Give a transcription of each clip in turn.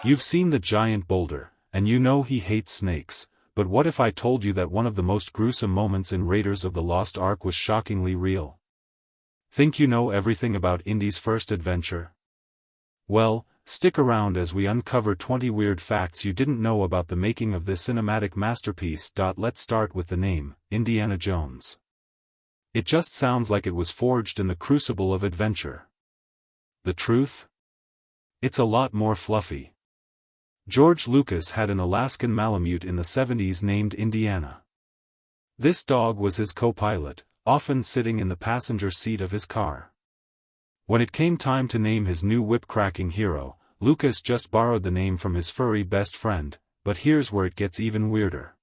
You've seen the giant boulder, and you know he hates snakes, but what if I told you that one of the most gruesome moments in Raiders of the Lost Ark was shockingly real? Think you know everything about Indy's first adventure? Well, stick around as we uncover 20 weird facts you didn't know about the making of this cinematic masterpiece. Let's start with the name, Indiana Jones. It just sounds like it was forged in the crucible of adventure. The truth? It's a lot more fluffy. George Lucas had an Alaskan Malamute in the 70s named Indiana. This dog was his co-pilot, often sitting in the passenger seat of his car. When it came time to name his new whip-cracking hero, Lucas just borrowed the name from his furry best friend, but here's where it gets even weirder.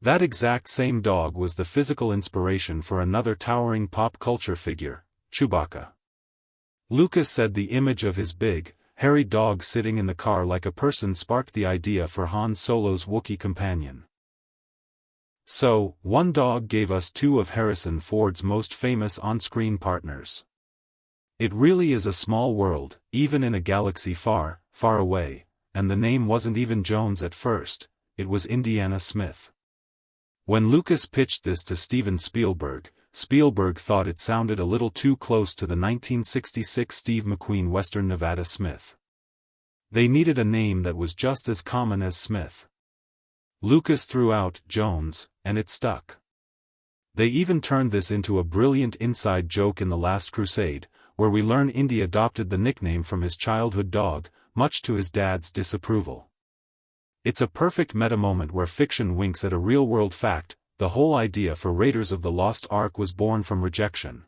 That exact same dog was the physical inspiration for another towering pop culture figure, Chewbacca. Lucas said the image of his big, hairy dog sitting in the car like a person sparked the idea for Han Solo's Wookiee companion. So, one dog gave us two of Harrison Ford's most famous on-screen partners. It really is a small world, even in a galaxy far, far away, and the name wasn't even Jones at first, it was Indiana Smith. When Lucas pitched this to Steven Spielberg, Spielberg thought it sounded a little too close to the 1966 Steve McQueen western Nevada Smith. They needed a name that was just as common as Smith. Lucas threw out Jones, and it stuck. They even turned this into a brilliant inside joke in The Last Crusade, where we learn Indy adopted the nickname from his childhood dog, much to his dad's disapproval. It's a perfect meta moment where fiction winks at a real-world fact. The whole idea for Raiders of the Lost Ark was born from rejection.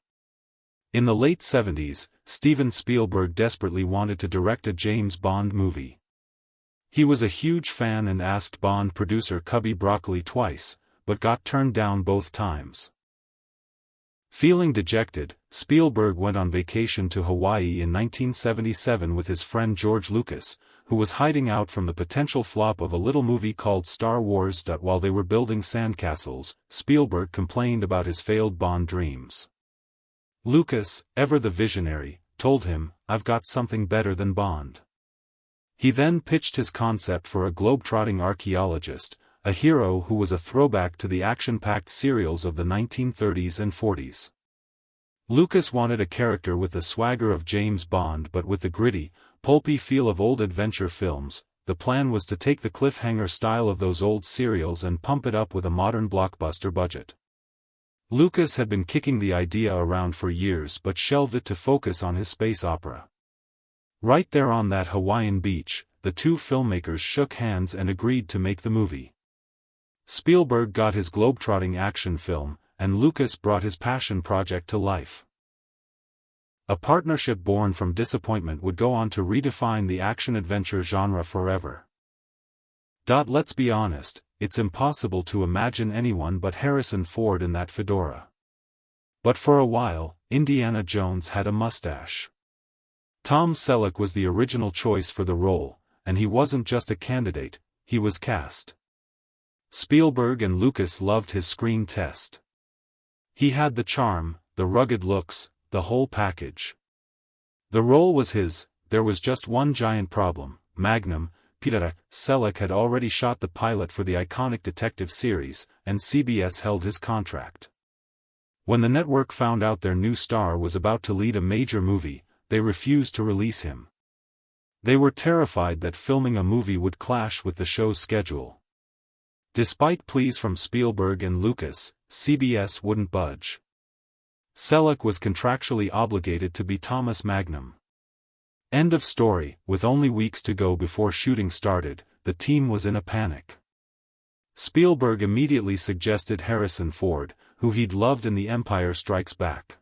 In the late 70s, Steven Spielberg desperately wanted to direct a James Bond movie. He was a huge fan and asked Bond producer Cubby Broccoli twice, but got turned down both times. Feeling dejected, Spielberg went on vacation to Hawaii in 1977 with his friend George Lucas, who was hiding out from the potential flop of a little movie called Star Wars. While they were building sandcastles, Spielberg complained about his failed Bond dreams. Lucas, ever the visionary, told him, "I've got something better than Bond." He then pitched his concept for a globe-trotting archaeologist, a hero who was a throwback to the action-packed serials of the 1930s and 40s. Lucas wanted a character with the swagger of James Bond but with the gritty, pulpy feel of old adventure films. The plan was to take the cliffhanger style of those old serials and pump it up with a modern blockbuster budget. Lucas had been kicking the idea around for years but shelved it to focus on his space opera. Right there on that Hawaiian beach, the two filmmakers shook hands and agreed to make the movie. Spielberg got his globetrotting action film, and Lucas brought his passion project to life. A partnership born from disappointment would go on to redefine the action-adventure genre forever. Let's be honest, it's impossible to imagine anyone but Harrison Ford in that fedora. But for a while, Indiana Jones had a mustache. Tom Selleck was the original choice for the role, and he wasn't just a candidate, he was cast. Spielberg and Lucas loved his screen test. He had the charm, the rugged looks, the whole package. The role was his. There was just one giant problem: Magnum, Peter Selleck had already shot the pilot for the iconic detective series, and CBS held his contract. When the network found out their new star was about to lead a major movie, they refused to release him. They were terrified that filming a movie would clash with the show's schedule. Despite pleas from Spielberg and Lucas, CBS wouldn't budge. Selleck was contractually obligated to be Thomas Magnum. End of story. With only weeks to go before shooting started, the team was in a panic. Spielberg immediately suggested Harrison Ford, who he'd loved in The Empire Strikes Back.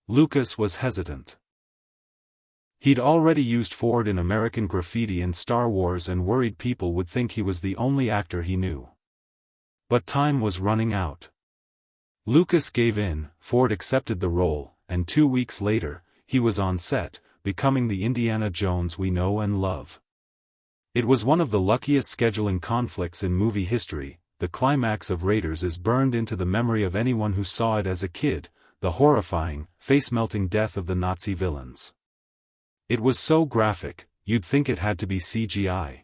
Lucas was hesitant. He'd already used Ford in American Graffiti and Star Wars and worried people would think he was the only actor he knew. But time was running out. Lucas gave in, Ford accepted the role, and 2 weeks later, he was on set, becoming the Indiana Jones we know and love. It was one of the luckiest scheduling conflicts in movie history. The climax of Raiders is burned into the memory of anyone who saw it as a kid, the horrifying, face-melting death of the Nazi villains. It was so graphic, you'd think it had to be CGI.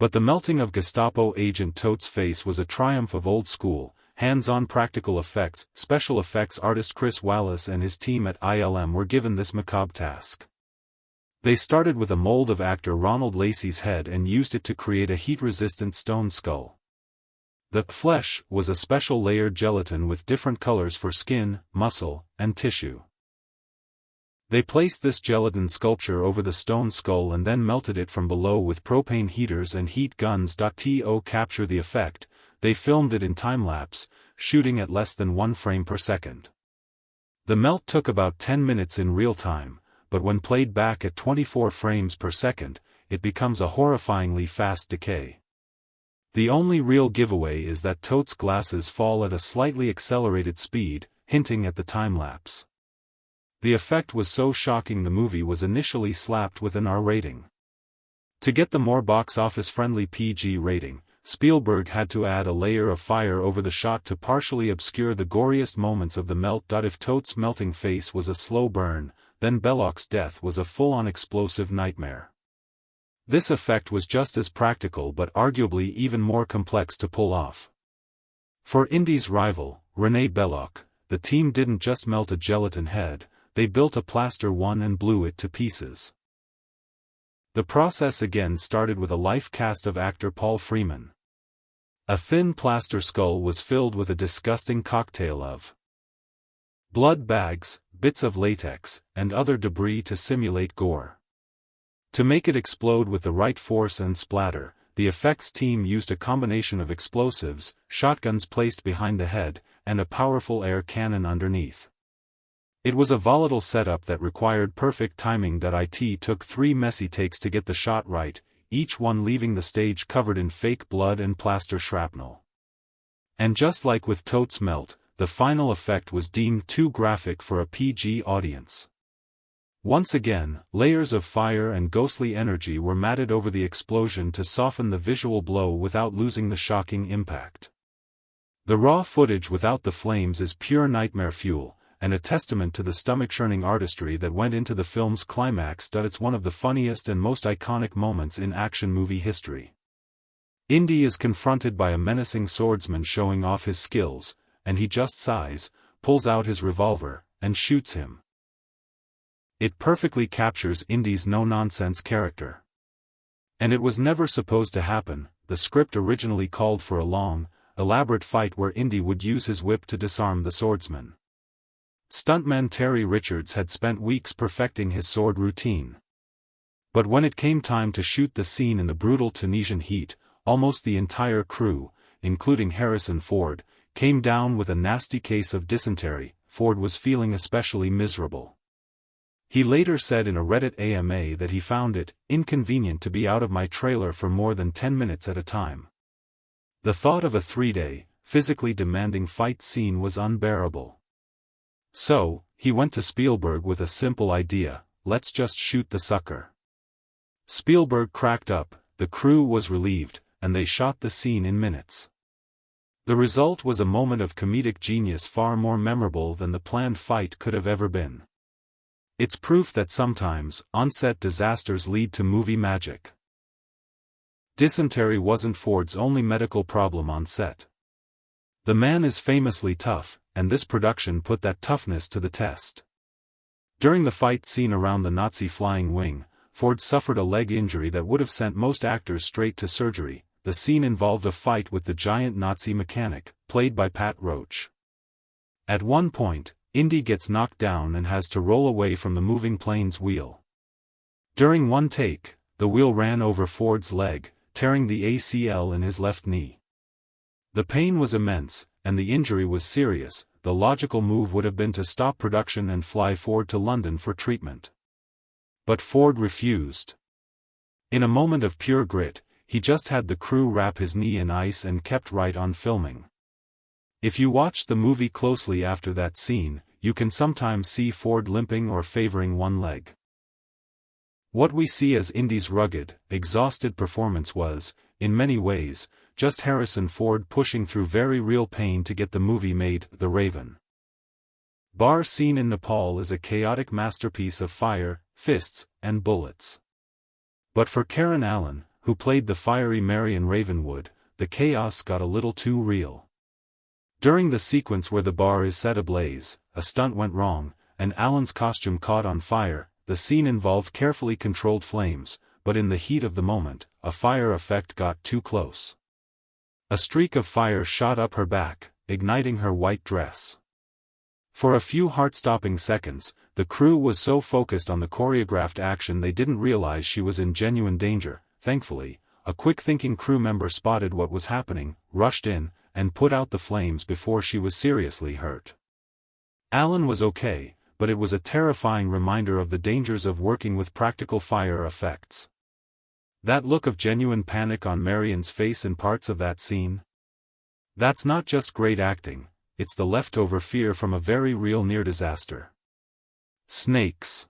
But the melting of Gestapo agent Tote's face was a triumph of old-school, hands-on practical effects. Special effects artist Chris Wallace and his team at ILM were given this macabre task. They started with a mold of actor Ronald Lacey's head and used it to create a heat-resistant stone skull. The flesh was a special layered gelatin with different colors for skin, muscle, and tissue. They placed this gelatin sculpture over the stone skull and then melted it from below with propane heaters and heat guns. To capture the effect, they filmed it in time-lapse, shooting at less than 1 frame per second. The melt took about 10 minutes in real time, but when played back at 24 frames per second, it becomes a horrifyingly fast decay. The only real giveaway is that Tote's glasses fall at a slightly accelerated speed, hinting at the time-lapse. The effect was so shocking the movie was initially slapped with an R rating. To get the more box office-friendly PG rating, Spielberg had to add a layer of fire over the shot to partially obscure the goriest moments of the melt. If Tote's melting face was a slow burn, then Belloc's death was a full-on explosive nightmare. This effect was just as practical but arguably even more complex to pull off. For Indy's rival, René Belloc, the team didn't just melt a gelatin head, they built a plaster one and blew it to pieces. The process again started with a life cast of actor Paul Freeman. A thin plaster skull was filled with a disgusting cocktail of blood bags, bits of latex, and other debris to simulate gore. To make it explode with the right force and splatter, the effects team used a combination of explosives, shotguns placed behind the head, and a powerful air cannon underneath. It was a volatile setup that required perfect timing. It took 3 messy takes to get the shot right, each one leaving the stage covered in fake blood and plaster shrapnel. And just like with Tote's melt, the final effect was deemed too graphic for a PG audience. Once again, layers of fire and ghostly energy were matted over the explosion to soften the visual blow without losing the shocking impact. The raw footage without the flames is pure nightmare fuel, and a testament to the stomach-churning artistry that went into the film's climax. It's one of the funniest and most iconic moments in action movie history. Indy is confronted by a menacing swordsman showing off his skills, and he just sighs, pulls out his revolver, and shoots him. It perfectly captures Indy's no-nonsense character. And it was never supposed to happen. The script originally called for a long, elaborate fight where Indy would use his whip to disarm the swordsman. Stuntman Terry Richards had spent weeks perfecting his sword routine. But when it came time to shoot the scene in the brutal Tunisian heat, almost the entire crew, including Harrison Ford, came down with a nasty case of dysentery. Ford was feeling especially miserable. He later said in a Reddit AMA that he found it inconvenient to be out of my trailer for more than 10 minutes at a time. The thought of a 3-day, physically demanding fight scene was unbearable. So, he went to Spielberg with a simple idea: let's just shoot the sucker. Spielberg cracked up, the crew was relieved, and they shot the scene in minutes. The result was a moment of comedic genius far more memorable than the planned fight could have ever been. It's proof that sometimes, on-set disasters lead to movie magic. Dysentery wasn't Ford's only medical problem on set. The man is famously tough, and this production put that toughness to the test. During the fight scene around the Nazi flying wing, Ford suffered a leg injury that would have sent most actors straight to surgery. The scene involved a fight with the giant Nazi mechanic, played by Pat Roach. At one point, Indy gets knocked down and has to roll away from the moving plane's wheel. During one take, the wheel ran over Ford's leg, tearing the ACL in his left knee. The pain was immense, and the injury was serious. The logical move would have been to stop production and fly Ford to London for treatment. But Ford refused. In a moment of pure grit, he just had the crew wrap his knee in ice and kept right on filming. If you watch the movie closely after that scene, you can sometimes see Ford limping or favoring one leg. What we see as Indy's rugged, exhausted performance was, in many ways, just Harrison Ford pushing through very real pain to get the movie made. The Raven. Bar scene in Nepal is a chaotic masterpiece of fire, fists, and bullets. But for Karen Allen, who played the fiery Marion Ravenwood, the chaos got a little too real. During the sequence where the bar is set ablaze, a stunt went wrong, and Allen's costume caught on fire. The scene involved carefully controlled flames, but in the heat of the moment, a fire effect got too close. A streak of fire shot up her back, igniting her white dress. For a few heart-stopping seconds, the crew was so focused on the choreographed action they didn't realize she was in genuine danger. Thankfully, a quick-thinking crew member spotted what was happening, rushed in, and put out the flames before she was seriously hurt. Allen was okay, but it was a terrifying reminder of the dangers of working with practical fire effects. That look of genuine panic on Marion's face in parts of that scene? That's not just great acting, it's the leftover fear from a very real near-disaster. Snakes.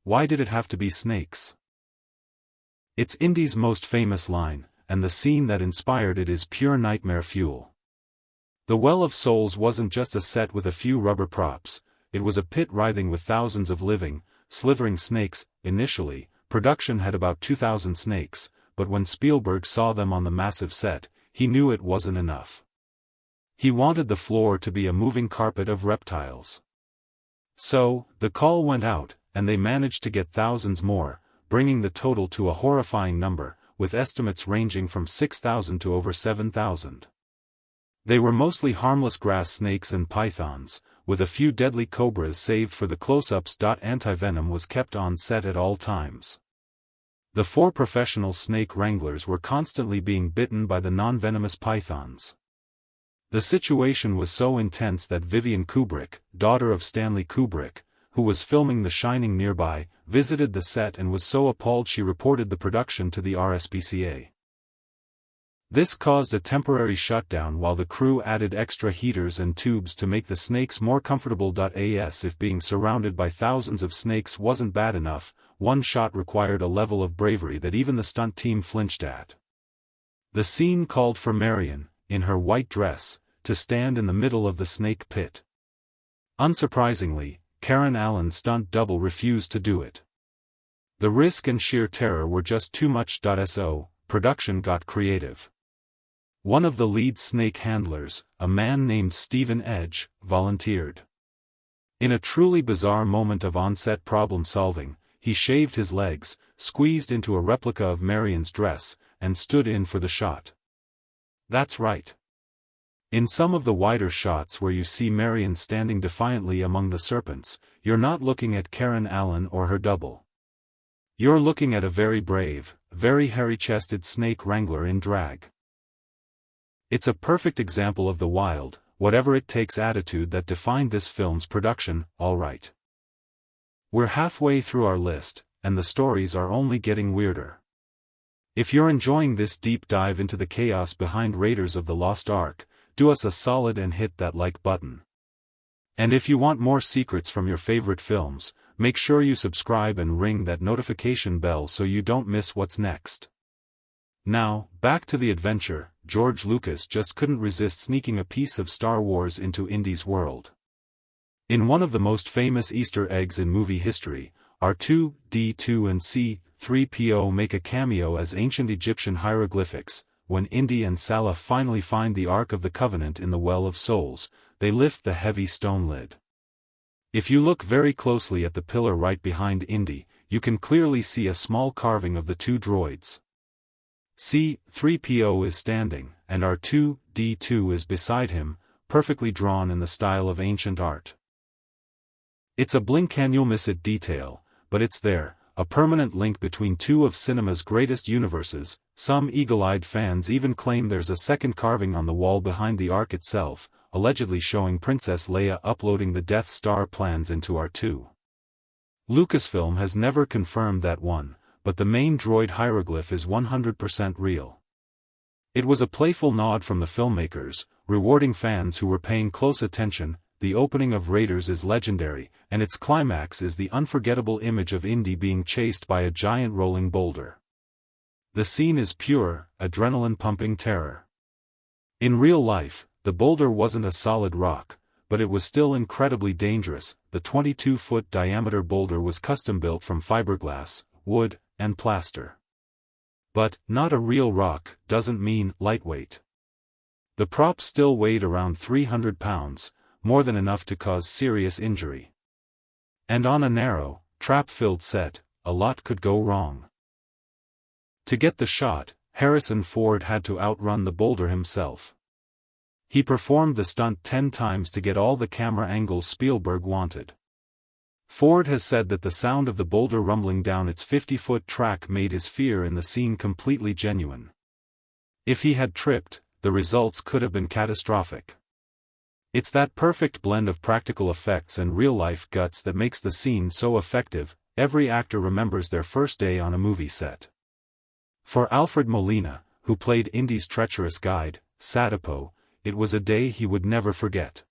Why did it have to be snakes? It's Indy's most famous line, and the scene that inspired it is pure nightmare fuel. The Well of Souls wasn't just a set with a few rubber props, it was a pit writhing with thousands of living, slithering snakes. Initially, production had about 2,000 snakes, but when Spielberg saw them on the massive set, he knew it wasn't enough. He wanted the floor to be a moving carpet of reptiles. So, the call went out, and they managed to get thousands more, bringing the total to a horrifying number, with estimates ranging from 6,000 to over 7,000. They were mostly harmless grass snakes and pythons, with a few deadly cobras saved for the close-ups. Anti-venom was kept on set at all times. The 4 professional snake wranglers were constantly being bitten by the non-venomous pythons. The situation was so intense that Vivian Kubrick, daughter of Stanley Kubrick, who was filming The Shining nearby, visited the set and was so appalled she reported the production to the RSPCA. This caused a temporary shutdown while the crew added extra heaters and tubes to make the snakes more comfortable. As if being surrounded by thousands of snakes wasn't bad enough, one shot required a level of bravery that even the stunt team flinched at. The scene called for Marion, in her white dress, to stand in the middle of the snake pit. Unsurprisingly, Karen Allen's stunt double refused to do it. The risk and sheer terror were just too much. So, production got creative. One of the lead snake handlers, a man named Stephen Edge, volunteered. In a truly bizarre moment of on-set problem-solving, he shaved his legs, squeezed into a replica of Marion's dress, and stood in for the shot. That's right. In some of the wider shots where you see Marion standing defiantly among the serpents, you're not looking at Karen Allen or her double. You're looking at a very brave, very hairy-chested snake wrangler in drag. It's a perfect example of the wild, whatever-it-takes attitude that defined this film's production. All right. We're halfway through our list, and the stories are only getting weirder. If you're enjoying this deep dive into the chaos behind Raiders of the Lost Ark, do us a solid and hit that like button. And if you want more secrets from your favorite films, make sure you subscribe and ring that notification bell so you don't miss what's next. Now, back to the adventure. George Lucas just couldn't resist sneaking a piece of Star Wars into Indy's world. In one of the most famous Easter eggs in movie history, R2-D2 and C-3PO make a cameo as ancient Egyptian hieroglyphics. When Indy and Salah finally find the Ark of the Covenant in the Well of Souls, they lift the heavy stone lid. If you look very closely at the pillar right behind Indy, you can clearly see a small carving of the 2 droids. C-3PO is standing, and R2-D2 is beside him, perfectly drawn in the style of ancient art. It's a blink-and-you'll-miss-it detail, but it's there, a permanent link between 2 of cinema's greatest universes. Some eagle-eyed fans even claim there's a second carving on the wall behind the Ark itself, allegedly showing Princess Leia uploading the Death Star plans into R2. Lucasfilm has never confirmed that one, but the main droid hieroglyph is 100% real. It was a playful nod from the filmmakers, rewarding fans who were paying close attention. The opening of Raiders is legendary, and its climax is the unforgettable image of Indy being chased by a giant rolling boulder. The scene is pure, adrenaline-pumping terror. In real life, the boulder wasn't a solid rock, but it was still incredibly dangerous. The 22-foot diameter boulder was custom-built from fiberglass, wood, and plaster. But, not a real rock, doesn't mean lightweight. The prop still weighed around 300 pounds, more than enough to cause serious injury. And on a narrow, trap-filled set, a lot could go wrong. To get the shot, Harrison Ford had to outrun the boulder himself. He performed the stunt 10 times to get all the camera angles Spielberg wanted. Ford has said that the sound of the boulder rumbling down its 50-foot track made his fear in the scene completely genuine. If he had tripped, the results could have been catastrophic. It's that perfect blend of practical effects and real-life guts that makes the scene so effective. Every actor remembers their first day on a movie set. For Alfred Molina, who played Indy's treacherous guide, Sadapo, it was a day he would never forget.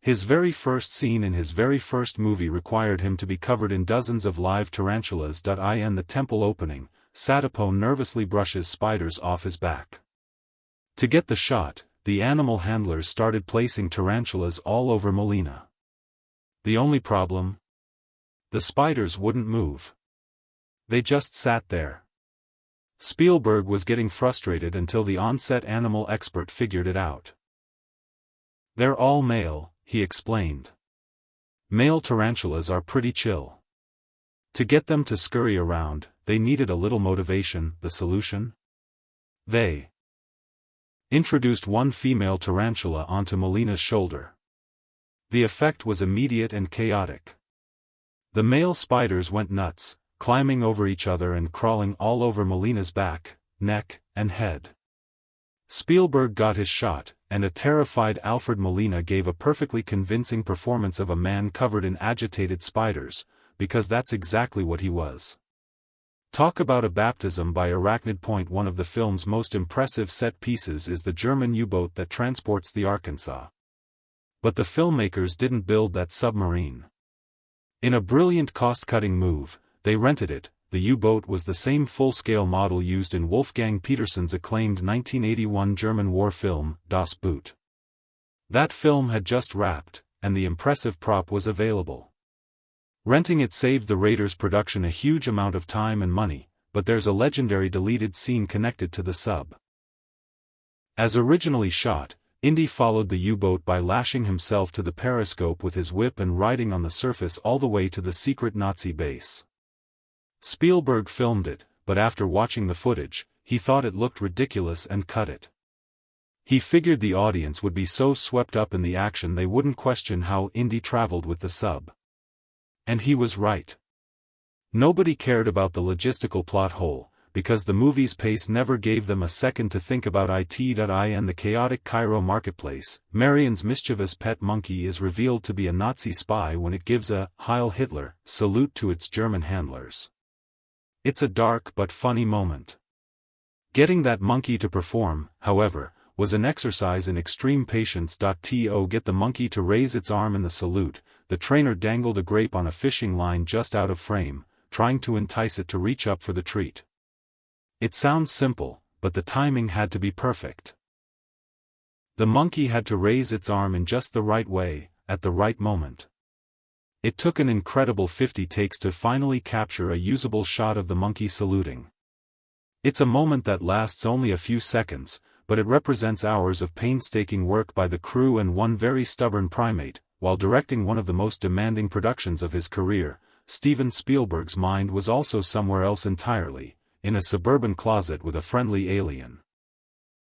His very first scene in his very first movie required him to be covered in dozens of live tarantulas. In the temple opening, Sadapo nervously brushes spiders off his back. To get the shot, the animal handlers started placing tarantulas all over Molina. The only problem? The spiders wouldn't move. They just sat there. Spielberg was getting frustrated until the on-set animal expert figured it out. "They're all male," he explained. "Male tarantulas are pretty chill. To get them to scurry around, they needed a little motivation." The solution? They introduced one female tarantula onto Molina's shoulder. The effect was immediate and chaotic. The male spiders went nuts, climbing over each other and crawling all over Molina's back, neck, and head. Spielberg got his shot, and a terrified Alfred Molina gave a perfectly convincing performance of a man covered in agitated spiders, because that's exactly what he was. Talk about a baptism by arachnid. One of the film's most impressive set pieces is the German U-boat that transports the Arkansas. But the filmmakers didn't build that submarine. In a brilliant cost-cutting move, they rented it. The U-boat was the same full-scale model used in Wolfgang Petersen's acclaimed 1981 German war film, Das Boot. That film had just wrapped, and the impressive prop was available. Renting it saved the Raiders' production a huge amount of time and money, but there's a legendary deleted scene connected to the sub. As originally shot, Indy followed the U-boat by lashing himself to the periscope with his whip and riding on the surface all the way to the secret Nazi base. Spielberg filmed it, but after watching the footage, he thought it looked ridiculous and cut it. He figured the audience would be so swept up in the action they wouldn't question how Indy traveled with the sub. And he was right. Nobody cared about the logistical plot hole, because the movie's pace never gave them a second to think about it. In the chaotic Cairo marketplace, Marion's mischievous pet monkey is revealed to be a Nazi spy when it gives a Heil Hitler salute to its German handlers. It's a dark but funny moment. Getting that monkey to perform, however, was an exercise in extreme patience. To get the monkey to raise its arm in the salute, the trainer dangled a grape on a fishing line just out of frame, trying to entice it to reach up for the treat. It sounds simple, but the timing had to be perfect. The monkey had to raise its arm in just the right way, at the right moment. It took an incredible 50 takes to finally capture a usable shot of the monkey saluting. It's a moment that lasts only a few seconds, but it represents hours of painstaking work by the crew and one very stubborn primate. While directing one of the most demanding productions of his career, Steven Spielberg's mind was also somewhere else entirely, in a suburban closet with a friendly alien.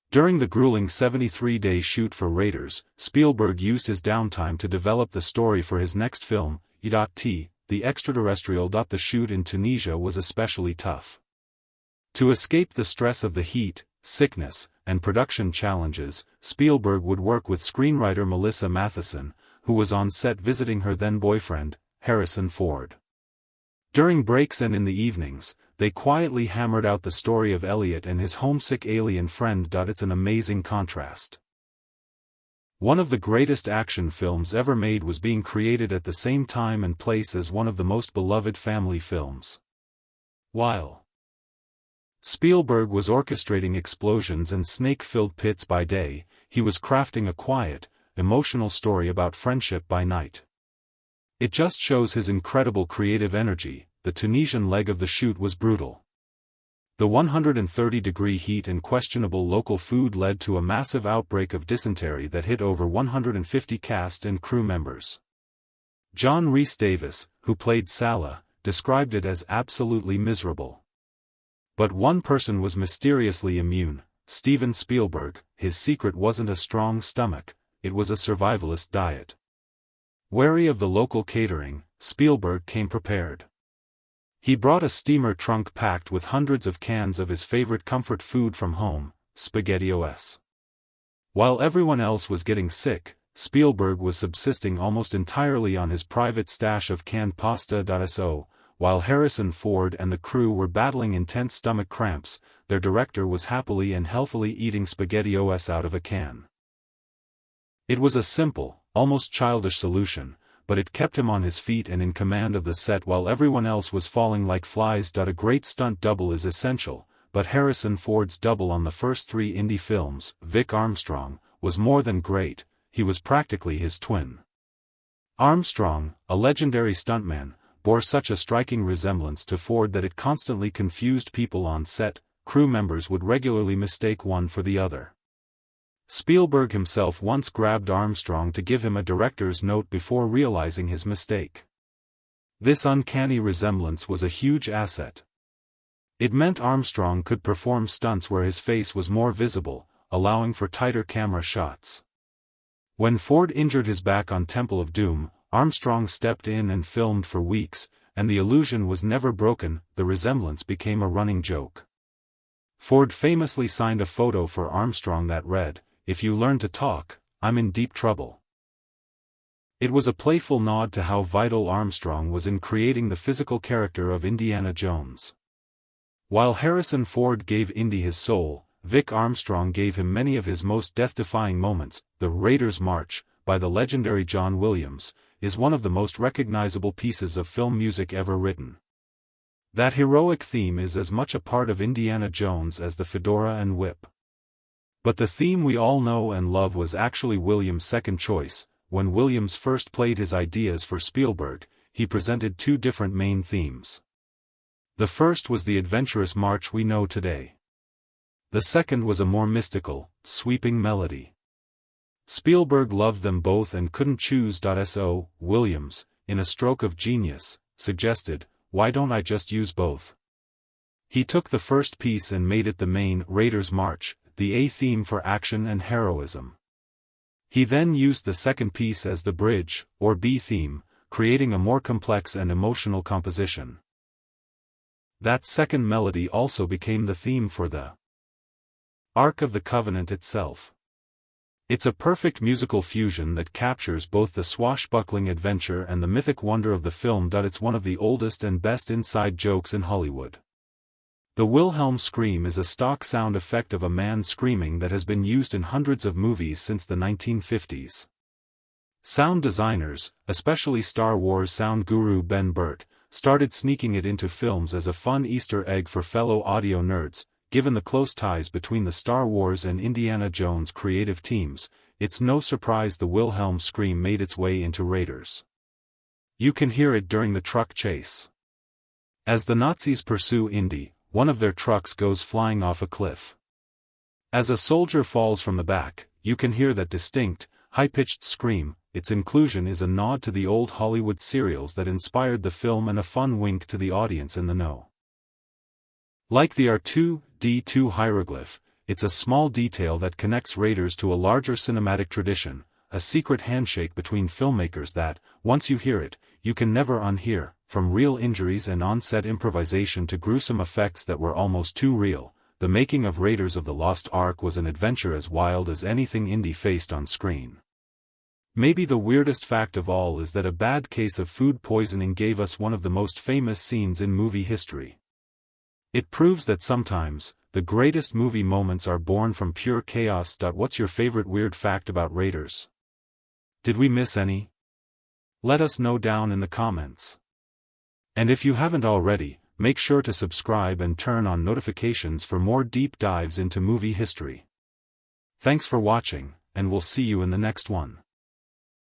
During the grueling 73-day shoot for Raiders, Spielberg used his downtime to develop the story for his next film, E.T., the extraterrestrial. The shoot in Tunisia was especially tough. To escape the stress of the heat, sickness, and production challenges, Spielberg would work with screenwriter Melissa Matheson, who was on set visiting her then-boyfriend, Harrison Ford. During breaks and in the evenings, they quietly hammered out the story of Elliot and his homesick alien friend. It's an amazing contrast. One of the greatest action films ever made was being created at the same time and place as one of the most beloved family films. While Spielberg was orchestrating explosions and snake-filled pits by day, he was crafting a quiet, emotional story about friendship by night. It just shows his incredible creative energy. The Tunisian leg of the shoot was brutal. The 130-degree heat and questionable local food led to a massive outbreak of dysentery that hit over 150 cast and crew members. John Rhys-Davies, who played Salah, described it as absolutely miserable. But one person was mysteriously immune: Steven Spielberg. His secret wasn't a strong stomach, it was a survivalist diet. Wary of the local catering, Spielberg came prepared. He brought a steamer trunk packed with hundreds of cans of his favorite comfort food from home, SpaghettiOs. While everyone else was getting sick, Spielberg was subsisting almost entirely on his private stash of canned pasta. So, while Harrison Ford and the crew were battling intense stomach cramps, their director was happily and healthily eating SpaghettiOs out of a can. It was a simple, almost childish solution, but it kept him on his feet and in command of the set while everyone else was falling like flies. A great stunt double is essential, but Harrison Ford's double on the first 3 Indy films, Vic Armstrong, was more than great. He was practically his twin. Armstrong, a legendary stuntman, bore such a striking resemblance to Ford that it constantly confused people on set. Crew members would regularly mistake one for the other. Spielberg himself once grabbed Armstrong to give him a director's note before realizing his mistake. This uncanny resemblance was a huge asset. It meant Armstrong could perform stunts where his face was more visible, allowing for tighter camera shots. When Ford injured his back on Temple of Doom, Armstrong stepped in and filmed for weeks, and the illusion was never broken. The resemblance became a running joke. Ford famously signed a photo for Armstrong that read, "If you learn to talk, I'm in deep trouble." It was a playful nod to how vital Armstrong was in creating the physical character of Indiana Jones. While Harrison Ford gave Indy his soul, Vic Armstrong gave him many of his most death-defying moments. The Raiders March, by the legendary John Williams, is one of the most recognizable pieces of film music ever written. That heroic theme is as much a part of Indiana Jones as the fedora and whip. But the theme we all know and love was actually Williams' second choice. When Williams first played his ideas for Spielberg, he presented 2 different main themes. The first was the adventurous march we know today. The second was a more mystical, sweeping melody. Spielberg loved them both and couldn't choose. So, Williams, in a stroke of genius, suggested, "Why don't I just use both?" He took the first piece and made it the main Raiders March, the A theme for action and heroism. He then used the second piece as the bridge, or B theme, creating a more complex and emotional composition. That second melody also became the theme for the Ark of the Covenant itself. It's a perfect musical fusion that captures both the swashbuckling adventure and the mythic wonder of the film. It's one of the oldest and best inside jokes in Hollywood. The Wilhelm scream is a stock sound effect of a man screaming that has been used in hundreds of movies since the 1950s. Sound designers, especially Star Wars sound guru Ben Burtt, started sneaking it into films as a fun Easter egg for fellow audio nerds. Given the close ties between the Star Wars and Indiana Jones creative teams, it's no surprise the Wilhelm scream made its way into Raiders. You can hear it during the truck chase. As the Nazis pursue Indy, one of their trucks goes flying off a cliff. As a soldier falls from the back, you can hear that distinct, high-pitched scream. Its inclusion is a nod to the old Hollywood serials that inspired the film and a fun wink to the audience in the know. Like the R2-D2 hieroglyph, it's a small detail that connects Raiders to a larger cinematic tradition, a secret handshake between filmmakers that, once you hear it, you can never unhear. From real injuries and on-set improvisation to gruesome effects that were almost too real, the making of Raiders of the Lost Ark was an adventure as wild as anything Indy faced on screen. Maybe the weirdest fact of all is that a bad case of food poisoning gave us one of the most famous scenes in movie history. It proves that sometimes, the greatest movie moments are born from pure chaos. What's your favorite weird fact about Raiders? Did we miss any? Let us know down in the comments. And if you haven't already, make sure to subscribe and turn on notifications for more deep dives into movie history. Thanks for watching, and we'll see you in the next one.